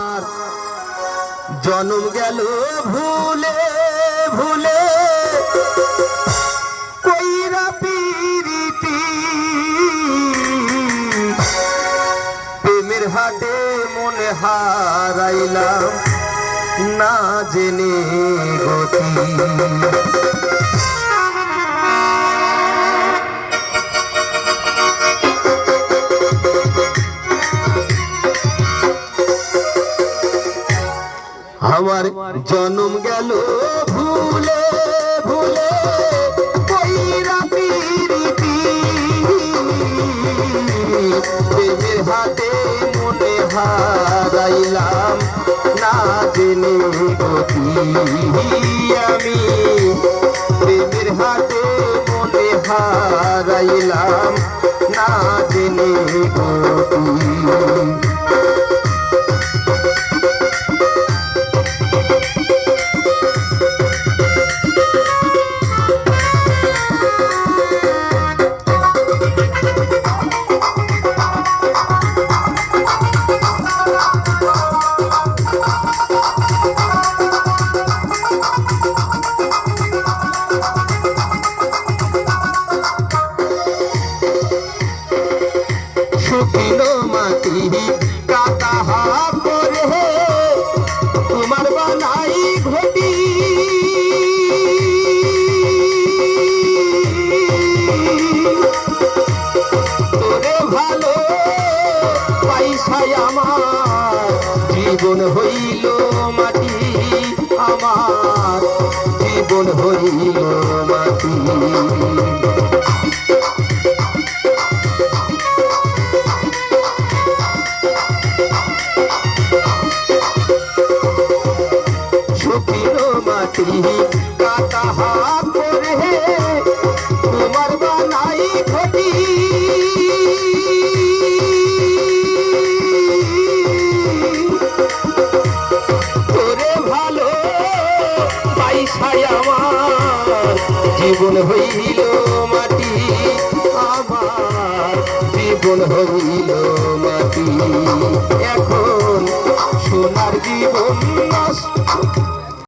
আমার জন্ম গেল ভুলে ভুলে কইরা পিরিতি প্রেমের হাটে মনে হারাইলাম না জেনে গতি আমার জন্ম গেল ভুলে ভুলে কইরা পিরিতি প্রেমের হাতে মনে হারাইলাম না জেনে গতি আমি প্রেমের হাতে মনে হারাইলাম না জেনে গতি শুকিনো মাটি কাটা হাত করে তোমার বানাই ঘটি তোরে ভালো পয়সায় আমার জীবন হইল মাটি আমার জীবন হইল মাটি মাটি কাটা হাত করে তোমার বানাই ঘটি তোরে ভালো পয়সায় আমার জীবন হইল মাটি আমার জীবন হইল মাটি এখন সোনার জীবন নষ্ট